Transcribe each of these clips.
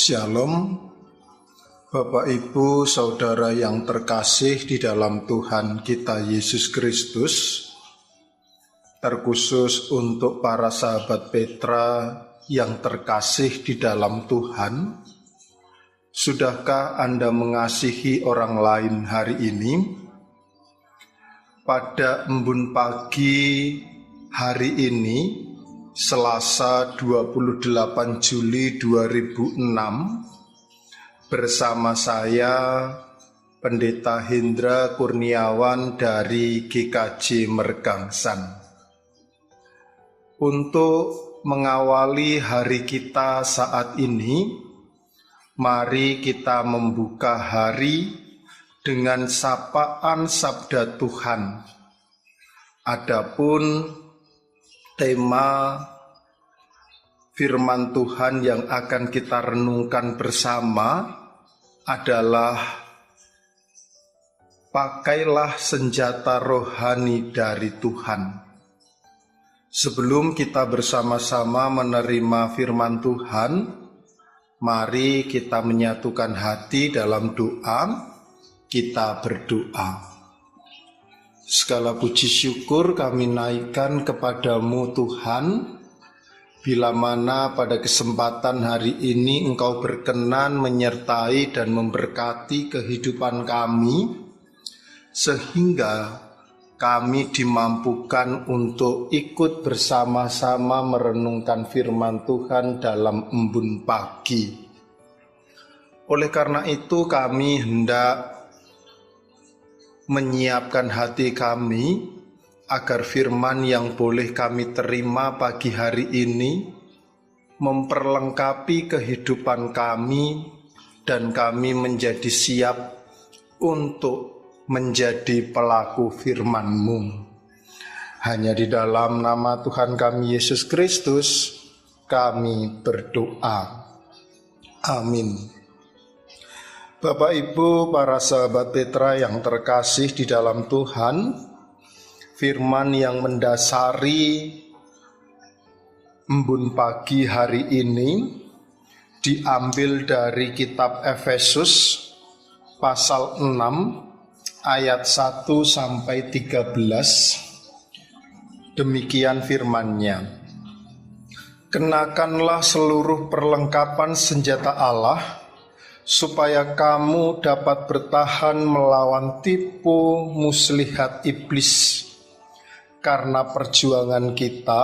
Shalom, Bapak Ibu, Saudara yang terkasih di dalam Tuhan kita Yesus Kristus, terkhusus untuk para sahabat Petra yang terkasih di dalam Tuhan. Sudahkah Anda mengasihi orang lain hari ini? Pada embun pagi hari ini, Selasa 28 Juli 2006, bersama saya Pendeta Hendra Kurniawan dari GKJ Mergangsan. Untuk mengawali hari kita saat ini, mari kita membuka hari dengan sapaan sabda Tuhan. Adapun tema firman Tuhan yang akan kita renungkan bersama adalah pakailah senjata rohani dari Tuhan. Sebelum kita bersama-sama menerima firman Tuhan, mari kita menyatukan hati dalam doa. Kita berdoa. Segala puji syukur kami naikkan kepadamu Tuhan, bila mana pada kesempatan hari ini Engkau berkenan menyertai dan memberkati kehidupan kami, sehingga kami dimampukan untuk ikut bersama-sama merenungkan firman Tuhan dalam embun pagi. Oleh karena itu kami hendak menyiapkan hati kami agar firman yang boleh kami terima pagi hari ini memperlengkapi kehidupan kami dan kami menjadi siap untuk menjadi pelaku firman-Mu. Hanya di dalam nama Tuhan kami Yesus Kristus kami berdoa. Amin. Bapak Ibu, para sahabat Petra yang terkasih di dalam Tuhan, firman yang mendasari embun pagi hari ini diambil dari kitab Efesus pasal 6 ayat 1 sampai 13. Demikian firman-Nya. Kenakanlah seluruh perlengkapan senjata Allah, supaya kamu dapat bertahan melawan tipu muslihat iblis. Karena perjuangan kita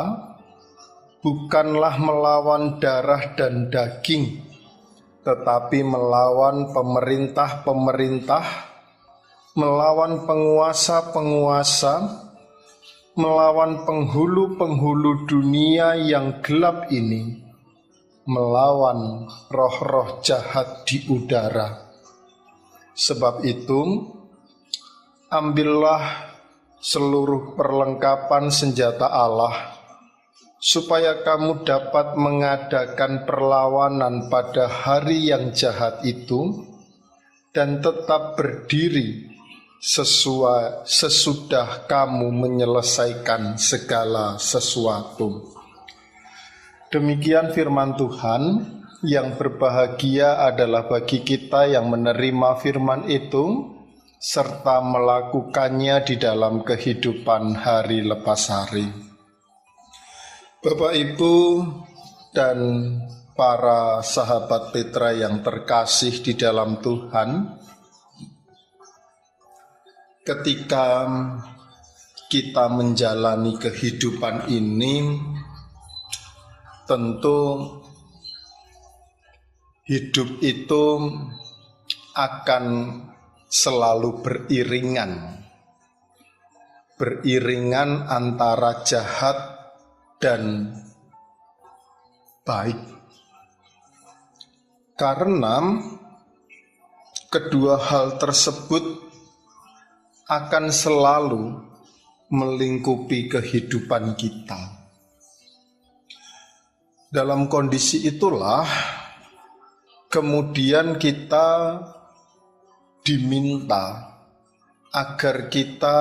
bukanlah melawan darah dan daging, tetapi melawan pemerintah-pemerintah, melawan penguasa-penguasa, melawan penghulu-penghulu dunia yang gelap ini, melawan roh-roh jahat di udara. Sebab itu, ambillah seluruh perlengkapan senjata Allah, supaya kamu dapat mengadakan perlawanan pada hari yang jahat itu, dan tetap berdiri sesudah kamu menyelesaikan segala sesuatu. Demikian firman Tuhan. Yang berbahagia adalah bagi kita yang menerima firman itu serta melakukannya di dalam kehidupan hari lepas hari. Bapak Ibu dan para sahabat Petra yang terkasih di dalam Tuhan, ketika kita menjalani kehidupan ini, tentu hidup itu akan selalu beriringan antara jahat dan baik. Karena kedua hal tersebut akan selalu melingkupi kehidupan kita. Dalam kondisi itulah kemudian kita diminta agar kita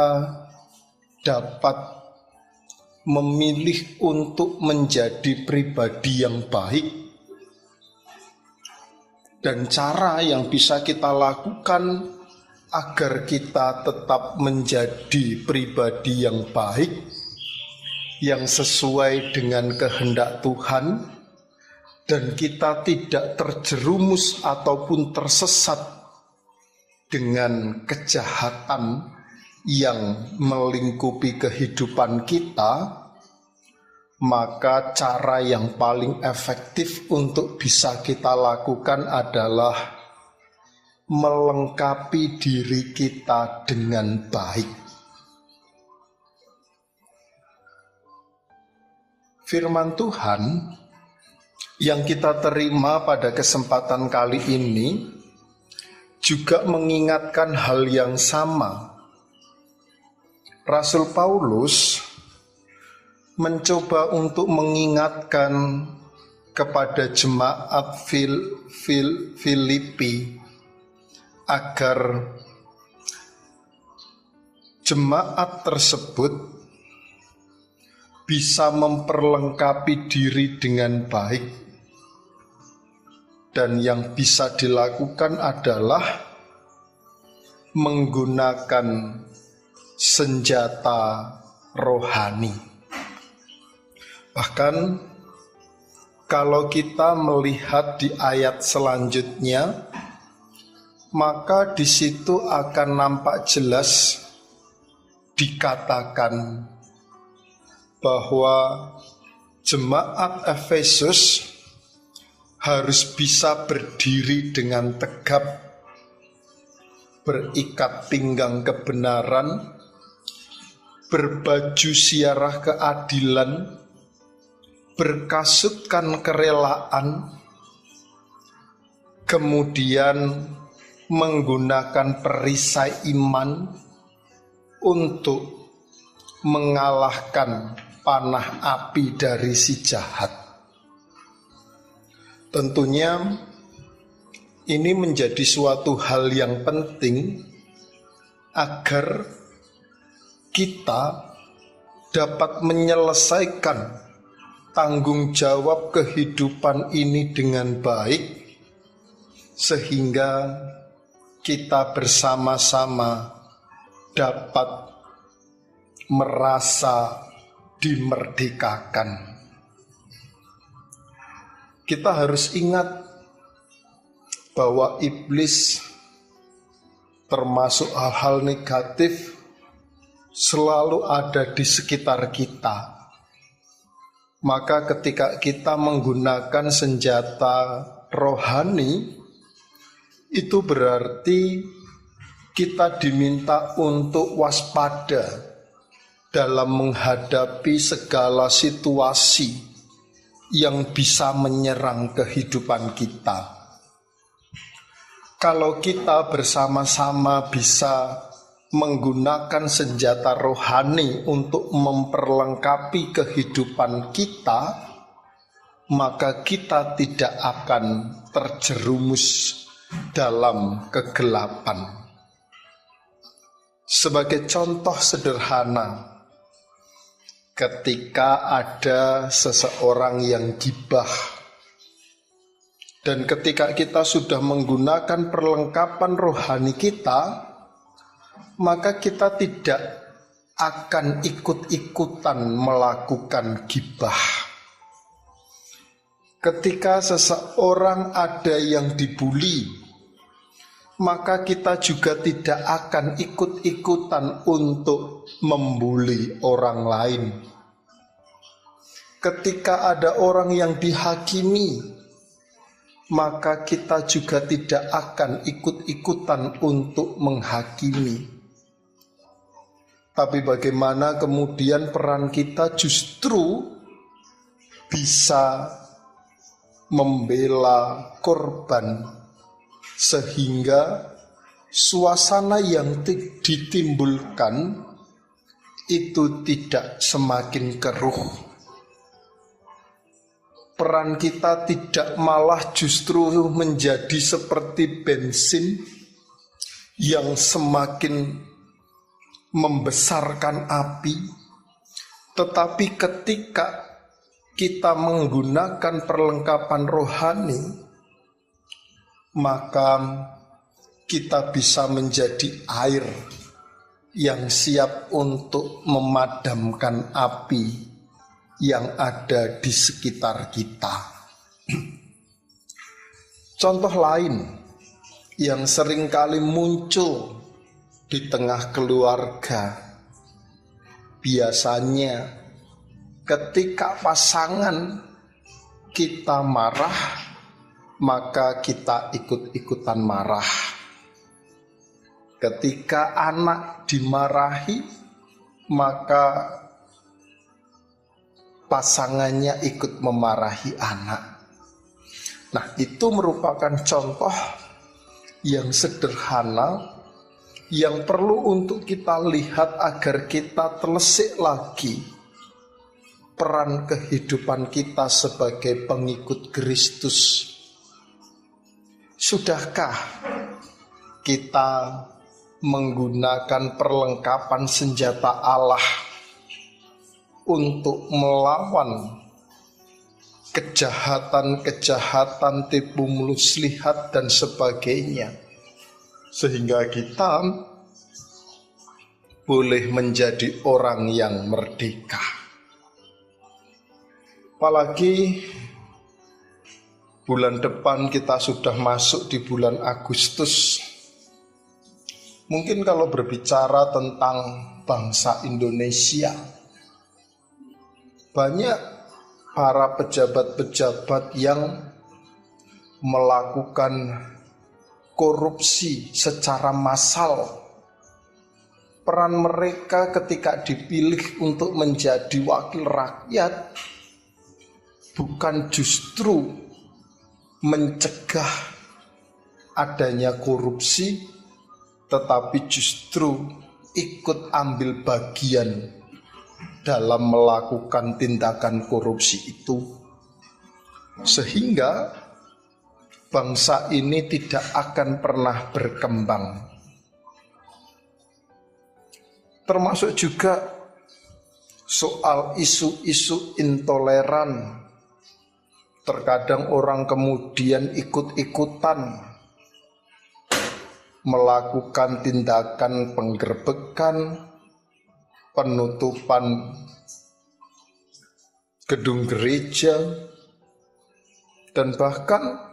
dapat memilih untuk menjadi pribadi yang baik dan cara yang bisa kita lakukan agar kita tetap menjadi pribadi yang baik, yang sesuai dengan kehendak Tuhan, dan kita tidak terjerumus ataupun tersesat dengan kejahatan yang melingkupi kehidupan kita, maka cara yang paling efektif untuk bisa kita lakukan adalah melengkapi diri kita dengan baik. Firman Tuhan yang kita terima pada kesempatan kali ini juga mengingatkan hal yang sama. Rasul Paulus mencoba untuk mengingatkan kepada jemaat Filipi agar jemaat tersebut bisa memperlengkapi diri dengan baik, dan yang bisa dilakukan adalah menggunakan senjata rohani. Bahkan kalau kita melihat di ayat selanjutnya, maka di situ akan nampak jelas dikatakan bahwa jemaat Efesus harus bisa berdiri dengan tegap, berikat pinggang kebenaran, berbaju siarah keadilan, berkasutkan kerelaan, kemudian menggunakan perisai iman untuk mengalahkan panah api dari si jahat. Tentunya ini menjadi suatu hal yang penting agar kita dapat menyelesaikan tanggung jawab kehidupan ini dengan baik, sehingga kita bersama-sama dapat merasa dimerdekakan. Kita harus ingat bahwa iblis, termasuk hal-hal negatif, selalu ada di sekitar kita. Maka ketika kita menggunakan senjata rohani, itu berarti kita diminta untuk waspada dalam menghadapi segala situasi yang bisa menyerang kehidupan kita. Kalau kita bersama-sama bisa menggunakan senjata rohani untuk memperlengkapi kehidupan kita, maka kita tidak akan terjerumus dalam kegelapan. Sebagai contoh sederhana, ketika ada seseorang yang gibah, dan ketika kita sudah menggunakan perlengkapan rohani kita, maka kita tidak akan ikut-ikutan melakukan gibah. Ketika seseorang ada yang dibuli, maka kita juga tidak akan ikut-ikutan untuk membuli orang lain. Ketika ada orang yang dihakimi, maka kita juga tidak akan ikut-ikutan untuk menghakimi. Tapi bagaimana kemudian peran kita justru bisa membela korban, sehingga suasana yang ditimbulkan itu tidak semakin keruh. Peran kita tidak malah justru menjadi seperti bensin yang semakin membesarkan api, tetapi ketika kita menggunakan perlengkapan rohani, maka kita bisa menjadi air yang siap untuk memadamkan api yang ada di sekitar kita. Contoh lain yang seringkali muncul di tengah keluarga, biasanya ketika pasangan kita marah, maka kita ikut-ikutan marah. Ketika anak dimarahi, maka pasangannya ikut memarahi anak. Nah, itu merupakan contoh yang sederhana yang perlu untuk kita lihat agar kita telisik lagi peran kehidupan kita sebagai pengikut Kristus. Sudahkah kita menggunakan perlengkapan senjata Allah untuk melawan kejahatan-kejahatan, tipu muslihat dan sebagainya, sehingga kita boleh menjadi orang yang merdeka? Apalagi bulan depan kita sudah masuk di bulan Agustus. Mungkin kalau berbicara tentang bangsa Indonesia, banyak para pejabat-pejabat yang melakukan korupsi secara massal. Peran mereka ketika dipilih untuk menjadi wakil rakyat bukan justru mencegah adanya korupsi, tetapi justru ikut ambil bagian dalam melakukan tindakan korupsi itu, sehingga bangsa ini tidak akan pernah berkembang. Termasuk juga soal isu-isu intoleran. Terkadang orang kemudian ikut-ikutan melakukan tindakan penggerbekan, penutupan gedung gereja, dan bahkan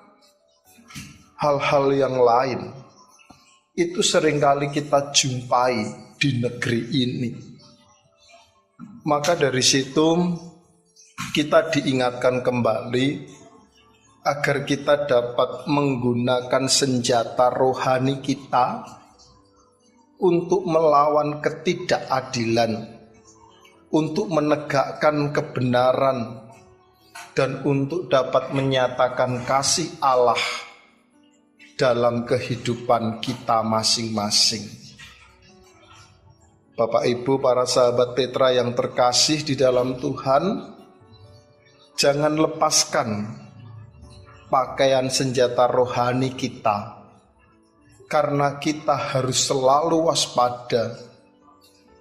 hal-hal yang lain. Itu seringkali kita jumpai di negeri ini. Maka dari situ kita diingatkan kembali agar kita dapat menggunakan senjata rohani kita untuk melawan ketidakadilan, untuk menegakkan kebenaran, dan untuk dapat menyatakan kasih Allah dalam kehidupan kita masing-masing. Bapak Ibu, para sahabat Petra yang terkasih di dalam Tuhan, jangan lepaskan pakaian senjata rohani kita, karena kita harus selalu waspada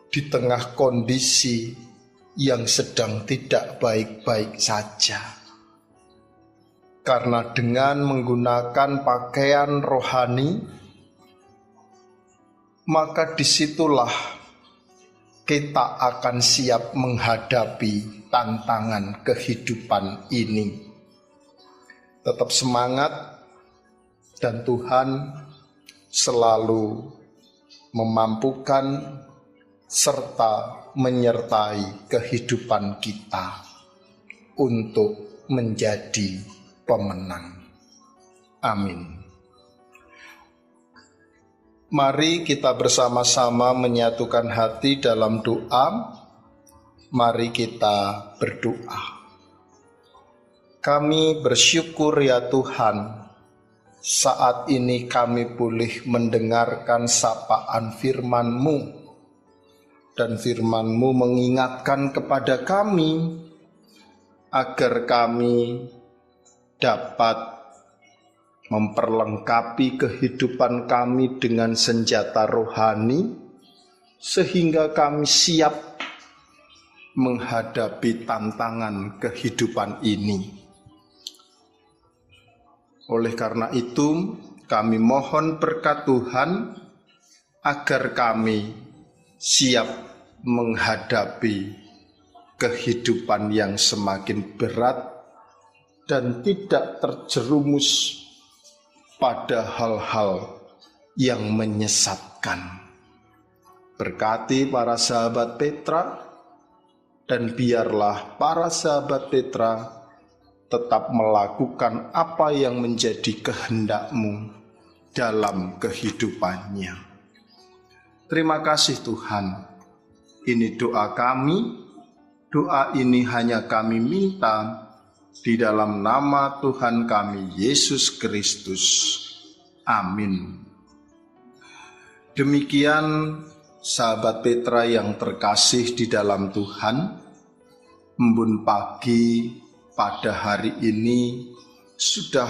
di tengah kondisi yang sedang tidak baik-baik saja. Karena dengan menggunakan pakaian rohani, maka disitulah kita akan siap menghadapi tantangan kehidupan ini. Tetap semangat, dan Tuhan selalu memampukan serta menyertai kehidupan kita untuk menjadi pemenang. Amin. Mari kita bersama-sama menyatukan hati dalam doa. Mari kita berdoa. Kami bersyukur ya Tuhan, saat ini kami boleh mendengarkan sapaan firman-Mu, dan firman-Mu mengingatkan kepada kami agar kami dapat memperlengkapi kehidupan kami dengan senjata rohani, sehingga kami siap menghadapi tantangan kehidupan ini. Oleh karena itu, kami mohon berkat Tuhan agar kami siap menghadapi kehidupan yang semakin berat dan tidak terjerumus pada hal-hal yang menyesatkan. Berkati para sahabat Petra, dan biarlah para sahabat Petra tetap melakukan apa yang menjadi kehendak-Mu dalam kehidupannya. Terima kasih Tuhan. Ini doa kami. Doa ini hanya kami minta di dalam nama Tuhan kami Yesus Kristus. Amin. Demikian sahabat Petra yang terkasih di dalam Tuhan, embun pagi pada hari ini sudah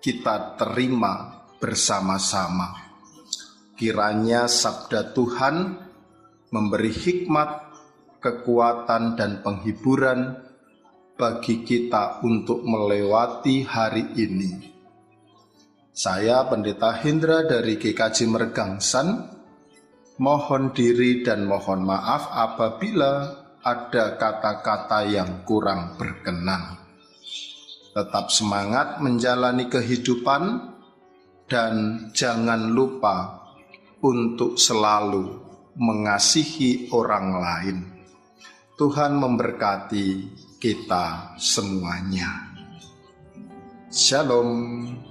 kita terima bersama-sama. Kiranya sabda Tuhan memberi hikmat, kekuatan dan penghiburan bagi kita untuk melewati hari ini. Saya Pendeta Hendra dari GKJ Meregangsan mohon diri dan mohon maaf apabila ada kata-kata yang kurang berkenan. Tetap semangat menjalani kehidupan dan jangan lupa untuk selalu mengasihi orang lain. Tuhan memberkati kita semuanya. Shalom.